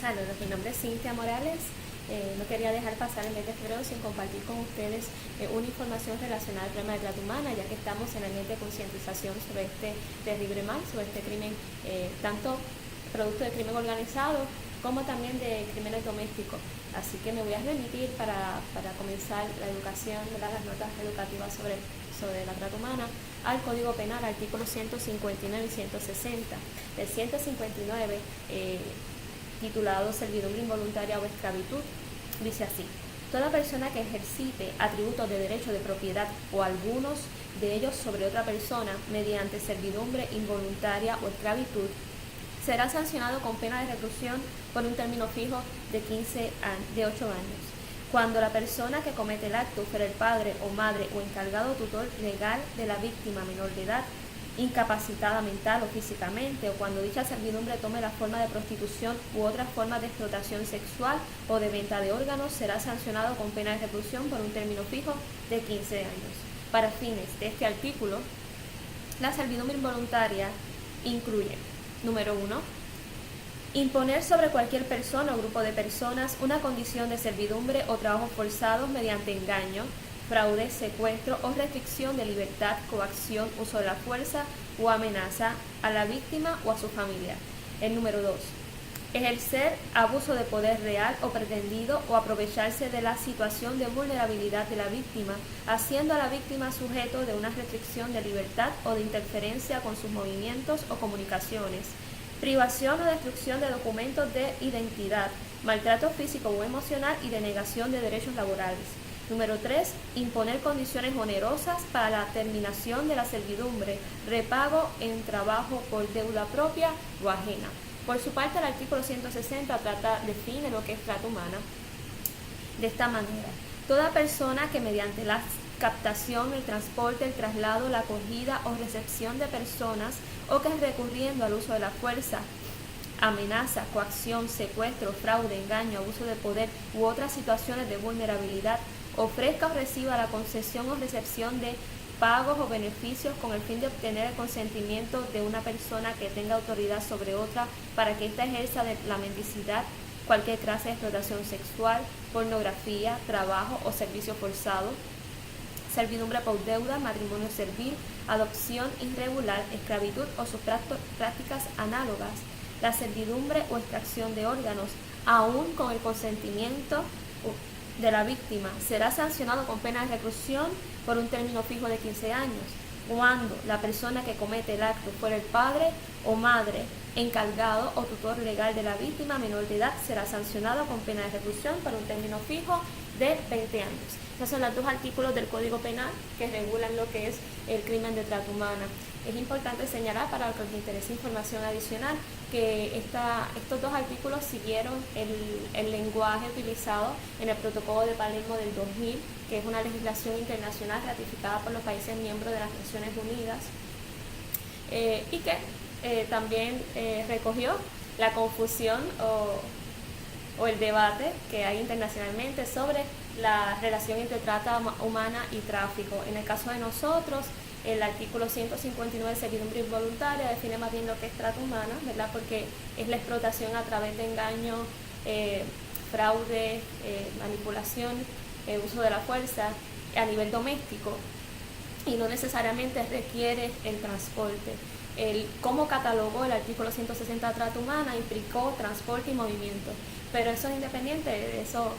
Saludos, mi nombre es Cintia Morales. No quería dejar pasar el mes de febrero sin compartir con ustedes una información relacionada al problema de trata humana, ya que estamos en el mes de concientización sobre este terrible mal, sobre este crimen, tanto producto de crimen organizado como también de crímenes domésticos. Así que me voy a remitir para comenzar la educación, las notas educativas sobre la trata humana al Código Penal, artículos 159 y 160. Del 159, titulado Servidumbre involuntaria o esclavitud, dice así: toda persona que ejercite atributos de derecho de propiedad o algunos de ellos sobre otra persona mediante servidumbre involuntaria o esclavitud será sancionado con pena de reclusión por un término fijo de 8 años. Cuando la persona que comete el acto fuera el padre o madre o encargado o tutor legal de la víctima menor de edad, incapacitada mental o físicamente, o cuando dicha servidumbre tome la forma de prostitución u otras formas de explotación sexual o de venta de órganos, será sancionado con pena de reclusión por un término fijo de 15 años. Para fines de este artículo, la servidumbre involuntaria incluye: número 1, imponer sobre cualquier persona o grupo de personas una condición de servidumbre o trabajos forzados mediante engaño, fraude, secuestro o restricción de libertad, coacción, uso de la fuerza o amenaza a la víctima o a su familia. El número 2, ejercer abuso de poder real o pretendido o aprovecharse de la situación de vulnerabilidad de la víctima, haciendo a la víctima sujeto de una restricción de libertad o de interferencia con sus movimientos o comunicaciones, privación o destrucción de documentos de identidad, maltrato físico o emocional y denegación de derechos laborales. Número 3, imponer condiciones onerosas para la terminación de la servidumbre, repago en trabajo por deuda propia o ajena. Por su parte, el artículo 160 define lo que es trata humana de esta manera: toda persona que mediante la captación, el transporte, el traslado, la acogida o recepción de personas, o que recurriendo al uso de la fuerza, amenaza, coacción, secuestro, fraude, engaño, abuso de poder u otras situaciones de vulnerabilidad, ofrezca o reciba la concesión o recepción de pagos o beneficios con el fin de obtener el consentimiento de una persona que tenga autoridad sobre otra para que ésta ejerza de la mendicidad, cualquier clase de explotación sexual, pornografía, trabajo o servicio forzado, servidumbre por deuda, matrimonio servil, adopción irregular, esclavitud o sus prácticas análogas, la servidumbre o extracción de órganos, aún con el consentimiento de la víctima, será sancionado con pena de reclusión por un término fijo de 15 años. Cuando la persona que comete el acto fuera el padre o madre, encargado o tutor legal de la víctima menor de edad, será sancionado con pena de reclusión por un término fijo de 20 años. Esos son los dos artículos del Código Penal que regulan lo que es el crimen de trata humana. Es importante señalar, para los que les interese información adicional, que estos dos artículos siguieron el lenguaje utilizado en el Protocolo de Palermo del 2000, que es una legislación internacional ratificada por los países miembros de las Naciones Unidas, y que también recogió la confusión o el debate que hay internacionalmente sobre la relación entre trata humana y tráfico. En el caso de nosotros, el artículo 159 de servidumbre involuntaria define más bien lo que es trata humana, ¿verdad? Porque es la explotación a través de engaño, fraude, manipulación, uso de la fuerza a nivel doméstico, y no necesariamente requiere el transporte. Cómo catalogó el artículo 160 de trata humana implicó transporte y movimiento, pero eso es independiente de eso.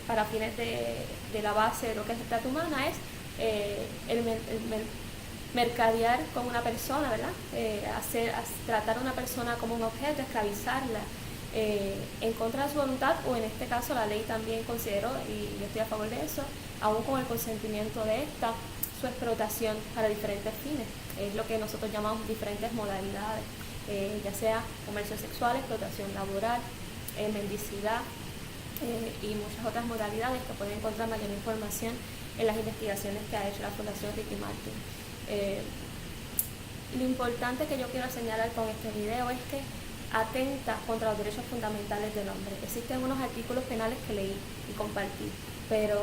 Para fines de la base de lo que es trata humana es el mercadear con una persona, ¿verdad? Tratar a una persona como un objeto, esclavizarla en contra de su voluntad, o en este caso la ley también consideró, y yo estoy a favor de eso, aún con el consentimiento de esta, su explotación para diferentes fines. Es lo que nosotros llamamos diferentes modalidades, ya sea comercio sexual, explotación laboral, mendicidad, y muchas otras modalidades que pueden encontrar mayor información en las investigaciones que ha hecho la Fundación Ricky Martin. Lo importante que yo quiero señalar con este video es que atenta contra los derechos fundamentales del hombre. Existen unos artículos penales que leí y compartí, pero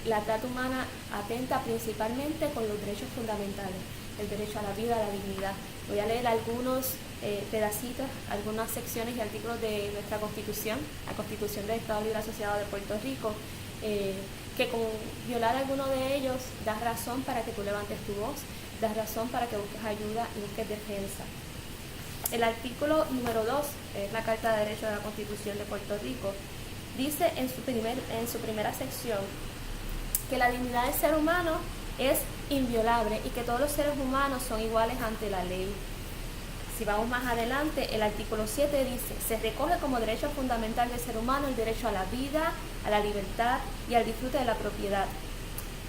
la trata humana atenta principalmente con los derechos fundamentales, el derecho a la vida, a la dignidad. Voy a leer algunos pedacitos, algunas secciones y artículos de nuestra Constitución, la Constitución del Estado Libre Asociado de Puerto Rico, que con violar alguno de ellos da razón para que tú levantes tu voz, da razón para que busques ayuda y busques defensa. El artículo número 2, es la Carta de Derechos de la Constitución de Puerto Rico, dice en su primera sección que la dignidad del ser humano es inviolable y que todos los seres humanos son iguales ante la ley. Si vamos más adelante, el artículo 7 dice, se recoge como derecho fundamental del ser humano el derecho a la vida, a la libertad y al disfrute de la propiedad.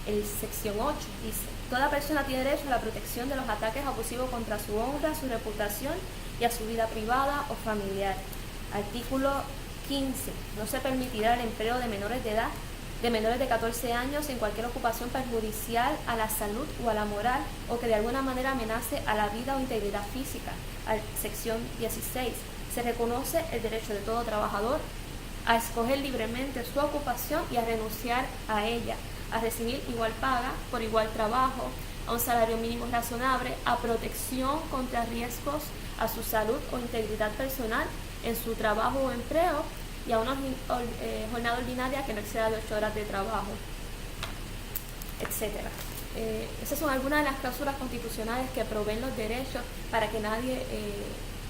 El sección 8 dice, toda persona tiene derecho a la protección de los ataques abusivos contra su honra, su reputación y a su vida privada o familiar. Artículo 15, no se permitirá el empleo de menores de edad, de menores de 14 años en cualquier ocupación perjudicial a la salud o a la moral o que de alguna manera amenace a la vida o integridad física. Sección 16. Se reconoce el derecho de todo trabajador a escoger libremente su ocupación y a renunciar a ella, a recibir igual paga por igual trabajo, a un salario mínimo razonable, a protección contra riesgos a su salud o integridad personal en su trabajo o empleo, y a una jornada ordinaria que no exceda de 8 horas de trabajo, etc. Esas son algunas de las cláusulas constitucionales que proveen los derechos para que nadie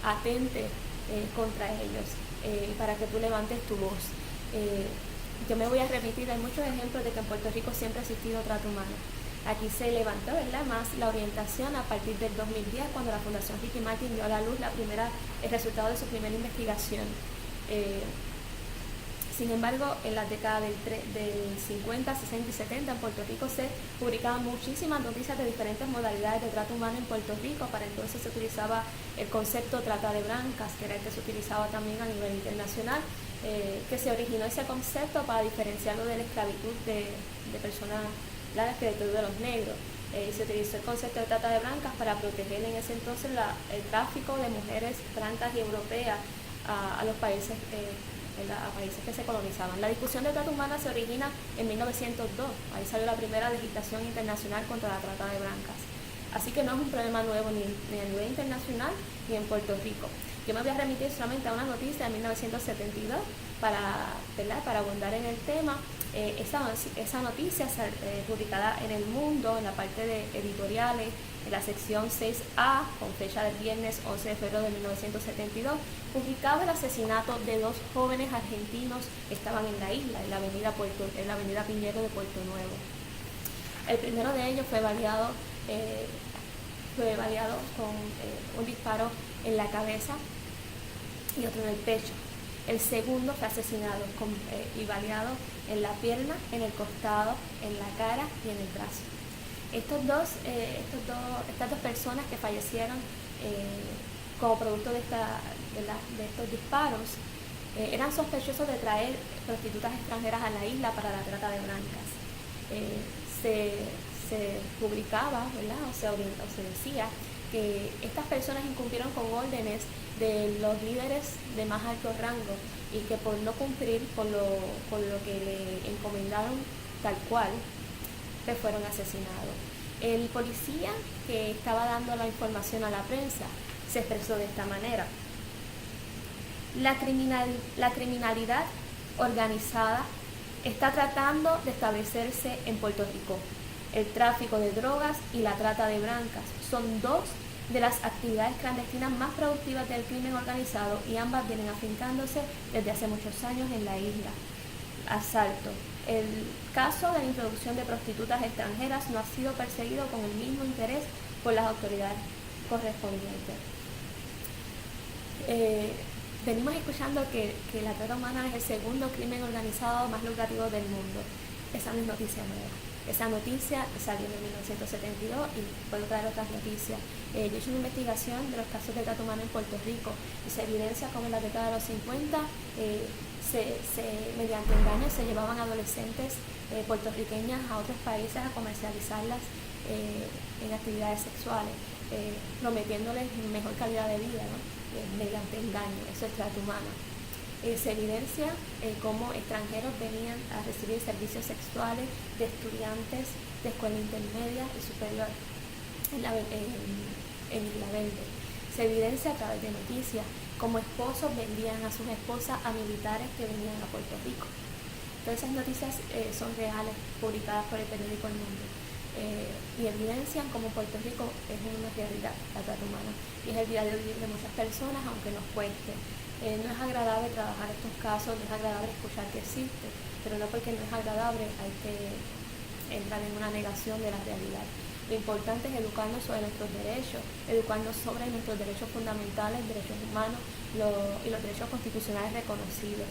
atente contra ellos, para que tú levantes tu voz. Yo me voy a remitir, hay muchos ejemplos de que en Puerto Rico siempre ha existido trato humano. Aquí se levantó, ¿verdad?, más la orientación a partir del 2010, cuando la Fundación Ricky Martin dio a la luz el resultado de su primera investigación. Sin embargo, en las décadas del 50, 60 y 70 en Puerto Rico se publicaban muchísimas noticias de diferentes modalidades de trato humano en Puerto Rico. Para entonces se utilizaba el concepto trata de blancas, que era el que se utilizaba también a nivel internacional, que se originó ese concepto para diferenciarlo de la esclavitud de personas, la esclavitud de los negros. Se utilizó el concepto de trata de blancas para proteger en ese entonces el tráfico de mujeres blancas y europeas a los países a países que se colonizaban. La discusión de trata humana se origina en 1902, ahí salió la primera legislación internacional contra la trata de blancas. Así que no es un problema nuevo ni a nivel internacional ni en Puerto Rico. Yo me voy a remitir solamente a una noticia de 1972 para abundar en el tema. Esa noticia publicada en El Mundo, en la parte de editoriales, en la sección 6A, con fecha del viernes 11 de febrero de 1972, publicaba el asesinato de 2 jóvenes argentinos que estaban en la isla, en la avenida Piñero de Puerto Nuevo. El primero de ellos fue baleado con un disparo en la cabeza y otro en el pecho. El segundo fue asesinado y baleado en la pierna, en el costado, en la cara y en el brazo. Estas dos personas que fallecieron como producto de estos disparos eran sospechosos de traer prostitutas extranjeras a la isla para la trata de blancas. Se publicaba, ¿verdad?, o se decía que estas personas incumplieron con órdenes de los líderes de más alto rango y que por no cumplir con lo que le encomendaron tal cual, pues fueron asesinados. El policía que estaba dando la información a la prensa se expresó de esta manera: la criminalidad organizada está tratando de establecerse en Puerto Rico. El tráfico de drogas y la trata de blancas son 2 de las actividades clandestinas más productivas del crimen organizado y ambas vienen afincándose desde hace muchos años en la isla. Asalto. El caso de la introducción de prostitutas extranjeras no ha sido perseguido con el mismo interés por las autoridades correspondientes. Venimos escuchando que la trata humana es el segundo crimen organizado más lucrativo del mundo. Esa no es noticia nueva. Esa noticia salió en 1972 y puedo traer otras noticias. Yo he hecho una investigación de los casos de trata humana en Puerto Rico y se evidencia como en la década de los 50 mediante engaños se llevaban adolescentes puertorriqueñas a otros países a comercializarlas en actividades sexuales, prometiéndoles mejor calidad de vida, ¿no?, mediante engaño. Eso es trata humana. Se evidencia cómo extranjeros venían a recibir servicios sexuales de estudiantes de escuela intermedia y superior en Isla Verde. se evidencia a través de noticias, como esposos vendían a sus esposas a militares que venían a Puerto Rico. Todas esas noticias son reales, publicadas por el periódico El Mundo, y evidencian cómo Puerto Rico es una realidad, la trata humana, y es el día de hoy de muchas personas, aunque nos cueste. No es agradable trabajar estos casos, no es agradable escuchar que existe, pero no porque no es agradable hay que entrar en una negación de la realidad. Lo importante es educarnos sobre nuestros derechos, educarnos sobre nuestros derechos fundamentales, derechos humanos y los derechos constitucionales reconocidos.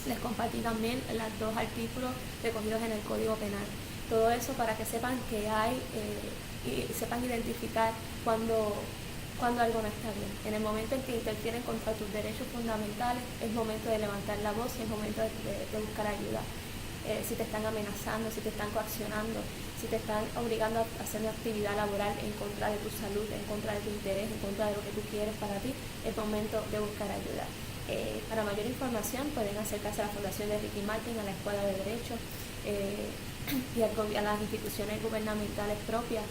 Les compartí también los 2 artículos recogidos en el Código Penal. Todo eso para que sepan que hay y sepan identificar cuando algo no está bien. En el momento en que interfieren contra tus derechos fundamentales, es momento de levantar la voz y es momento de buscar ayuda. Si te están amenazando, si te están coaccionando, si te están obligando a hacer una actividad laboral en contra de tu salud, en contra de tu interés, en contra de lo que tú quieres para ti, es momento de buscar ayuda. Para mayor información pueden acercarse a la Fundación de Ricky Martin, a la Escuela de Derecho y a las instituciones gubernamentales propias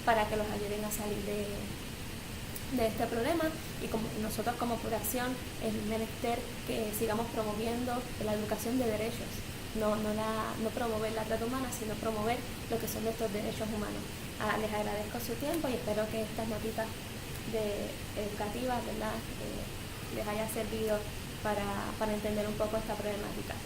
para que los ayuden a salir de este problema, y como nosotros como Fundación es menester que sigamos promoviendo la educación de derechos, no promover la trata humana, sino promover lo que son nuestros derechos humanos. Les agradezco su tiempo y espero que estas notitas educativas, ¿verdad?, les haya servido para entender un poco esta problemática.